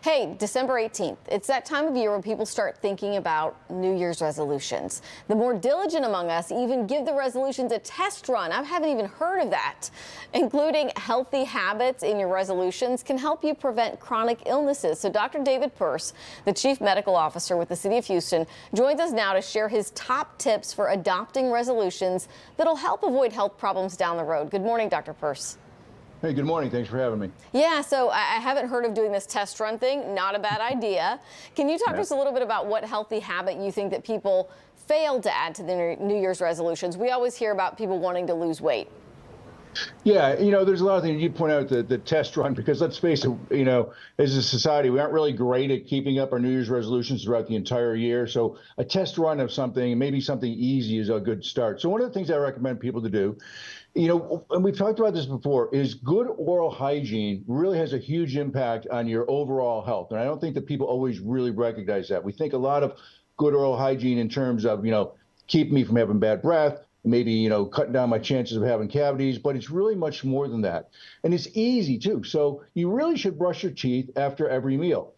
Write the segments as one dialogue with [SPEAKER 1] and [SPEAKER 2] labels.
[SPEAKER 1] Hey, December 18th. It's that time of year when people start thinking about New Year's resolutions. The more diligent among us even give the resolutions a test run. I haven't even heard of that. Including healthy habits in your resolutions can help you prevent chronic illnesses. So Dr. David Persse, the Chief Medical Officer with the City of Houston, joins us now to share his top tips for adopting resolutions that'll help avoid health problems down the road. Good morning, Dr. Persse.
[SPEAKER 2] Hey, good morning. Thanks for having me.
[SPEAKER 1] Yeah, so I haven't heard of doing this test run thing. Not a bad idea. Can you talk to us a little bit about what healthy habit you think that people fail to add to their New Year's resolutions? We always hear about people wanting to lose weight.
[SPEAKER 2] Yeah, there's a lot of things you point out the test run, because let's face it, as a society, we aren't really great at keeping up our New Year's resolutions throughout the entire year. So a test run of something, maybe something easy, is a good start. So one of the things I recommend people to do, and we've talked about this before, is good oral hygiene really has a huge impact on your overall health. And I don't think that people always really recognize that. We think a lot of good oral hygiene in terms of, keep me from having bad breath, maybe, cutting down my chances of having cavities, but it's really much more than that. And it's easy too. So you really should brush your teeth after every meal.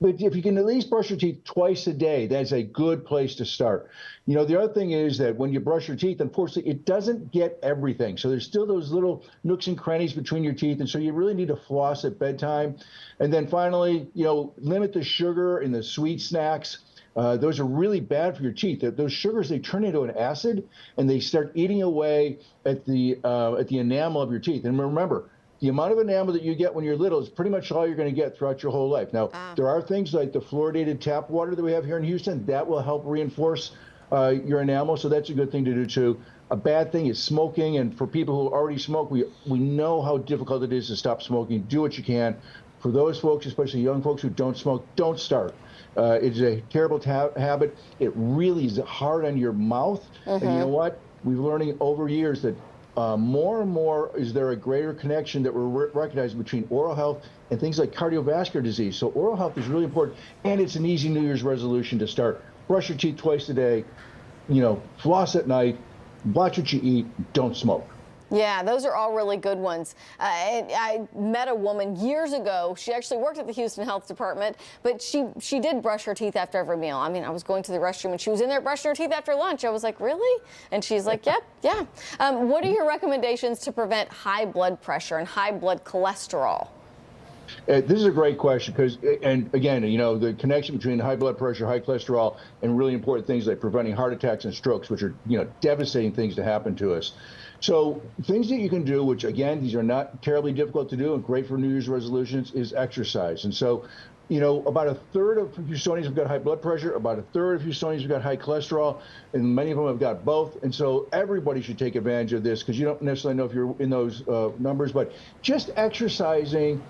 [SPEAKER 2] But if you can at least brush your teeth twice a day, that's a good place to start. The other thing is that when you brush your teeth, unfortunately, it doesn't get everything. So there's still those little nooks and crannies between your teeth. And so you really need to floss at bedtime. And then finally, limit the sugar in the sweet snacks. Those are really bad for your teeth. Those sugars, they turn into an acid, and they start eating away at the enamel of your teeth. And remember, the amount of enamel that you get when you're little is pretty much all you're going to get throughout your whole life. Now, there are things like the fluoridated tap water that we have here in Houston that will help reinforce your enamel, so that's a good thing to do too. A bad thing is smoking, and for people who already smoke, we know how difficult it is to stop smoking. Do what you can. For those folks, especially young folks who don't smoke, don't start. It's a terrible habit. It really is hard on your mouth. And you know what? We're learning over years that more and more is there a greater connection that we're recognizing between oral health and things like cardiovascular disease. So oral health is really important, and it's an easy New Year's resolution to start. Brush your teeth twice a day, floss at night, watch what you eat, don't smoke.
[SPEAKER 1] Yeah, those are all really good ones. I met a woman years ago. She actually worked at the Houston Health Department, but she did brush her teeth after every meal. I mean, I was going to the restroom and she was in there brushing her teeth after lunch. I was like, really? And she's like, yep, yeah. What are your recommendations to prevent high blood pressure and high blood cholesterol?
[SPEAKER 2] This is a great question because, and again, the connection between high blood pressure, high cholesterol, and really important things like preventing heart attacks and strokes, which are, devastating things to happen to us. So things that you can do, which again, these are not terribly difficult to do and great for New Year's resolutions, is exercise. And so, about a third of Houstonians have got high blood pressure, about a third of Houstonians have got high cholesterol, and many of them have got both. And so everybody should take advantage of this, because you don't necessarily know if you're in those numbers, but just exercising,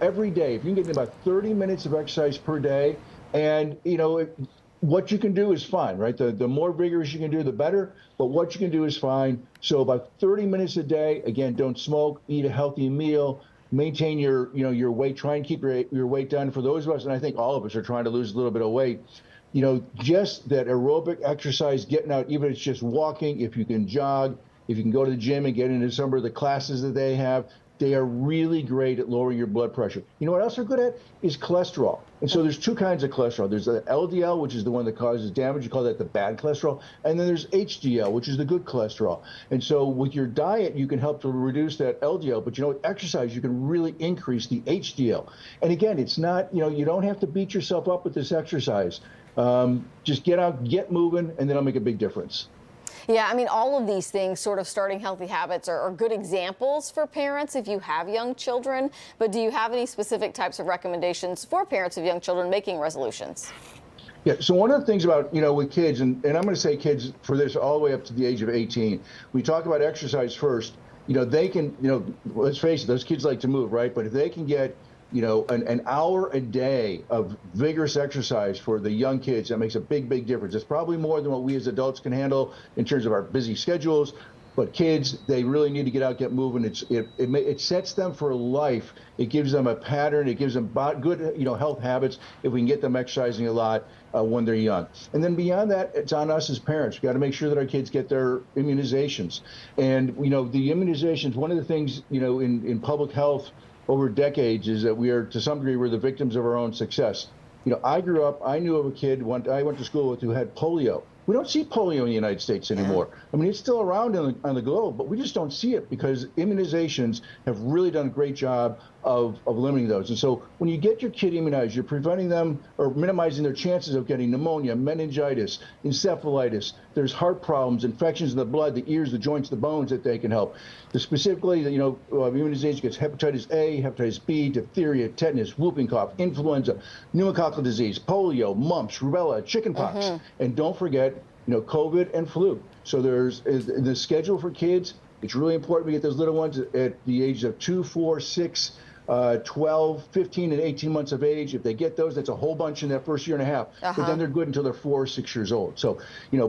[SPEAKER 2] every day. If you can get in about 30 minutes of exercise per day, and, what you can do is fine, right? The more vigorous you can do, the better, but what you can do is fine. So about 30 minutes a day. Again, don't smoke, eat a healthy meal, maintain your weight, try and keep your weight down. For those of us, and I think all of us are trying to lose a little bit of weight, just that aerobic exercise, getting out, even if it's just walking, if you can jog, if you can go to the gym and get into some of the classes that they have, they are really great at lowering your blood pressure. You know what else they're good at is cholesterol. And so there's two kinds of cholesterol. There's the LDL, which is the one that causes damage. You call that the bad cholesterol. And then there's HDL, which is the good cholesterol. And so with your diet, you can help to reduce that LDL. But with exercise, you can really increase the HDL. And again, it's not, you don't have to beat yourself up with this exercise. Just get out, get moving, and then it'll make a big difference.
[SPEAKER 1] Yeah, I mean, all of these things, sort of starting healthy habits, are good examples for parents if you have young children. But do you have any specific types of recommendations for parents of young children making resolutions?
[SPEAKER 2] Yeah, so one of the things about, with kids, and I'm going to say kids for this all the way up to the age of 18, we talk about exercise first. They can, let's face it, those kids like to move, right? But if they can get an hour a day of vigorous exercise for the young kids, that makes a big, big difference. It's probably more than what we as adults can handle in terms of our busy schedules. But kids, they really need to get out, get moving. It sets them for life. It gives them a pattern. It gives them good, health habits if we can get them exercising a lot when they're young. And then beyond that, it's on us as parents. We've got to make sure that our kids get their immunizations. And, the immunizations, one of the things, in public health over decades is that we are, to some degree, we're the victims of our own success. I grew up, I knew of a kid I went to school with who had polio. We don't see polio in the United States anymore. I mean, it's still around on the globe, but we just don't see it because immunizations have really done a great job of limiting those. And so when you get your kid immunized, you're preventing them or minimizing their chances of getting pneumonia, meningitis, encephalitis. There's heart problems, infections in the blood, the ears, the joints, the bones that they can help. Specifically, immunization gets hepatitis A, hepatitis B, diphtheria, tetanus, whooping cough, influenza, pneumococcal disease, polio, mumps, rubella, chickenpox, and don't forget, COVID and flu. So there's in the schedule for kids. It's really important we get those little ones at the age of 2, 4, 6, 12, 15, and 18 months of age. If they get those, that's a whole bunch in that first year and a half. But then they're good until they're 4 or 6 years old. So,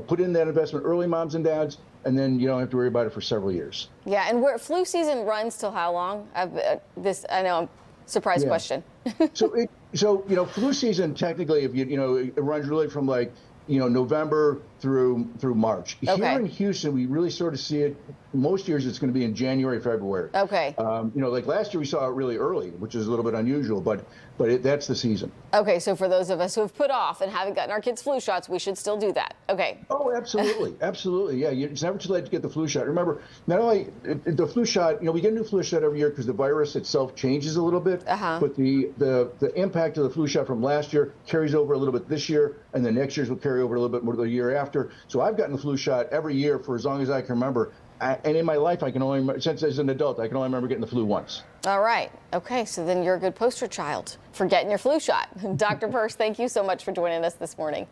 [SPEAKER 2] put in that investment early, moms and dads, and then you don't have to worry about it for several years.
[SPEAKER 1] Yeah, and flu season runs till how long? I know, surprise question.
[SPEAKER 2] So flu season technically, if it runs really from November through March.
[SPEAKER 1] Okay.
[SPEAKER 2] Here in Houston, we really sort of see it. Most years, it's going to be in January, February.
[SPEAKER 1] Okay.
[SPEAKER 2] Like last year, we saw it really early, which is a little bit unusual, but that's the season.
[SPEAKER 1] Okay, so for those of us who have put off and haven't gotten our kids flu shots, we should still do that. Okay.
[SPEAKER 2] Oh, absolutely, absolutely. Yeah, it's never too late to get the flu shot. Remember, not only the flu shot, we get a new flu shot every year because the virus itself changes a little bit. But the impact of the flu shot from last year carries over a little bit this year, and then next year's will carry over a little bit more the year after. So I've gotten the flu shot every year for as long as I can remember. And in my life, since as an adult, I can only remember getting the flu once.
[SPEAKER 1] All right. Okay, so then you're a good poster child for getting your flu shot. Dr. Persse, thank you so much for joining us this morning.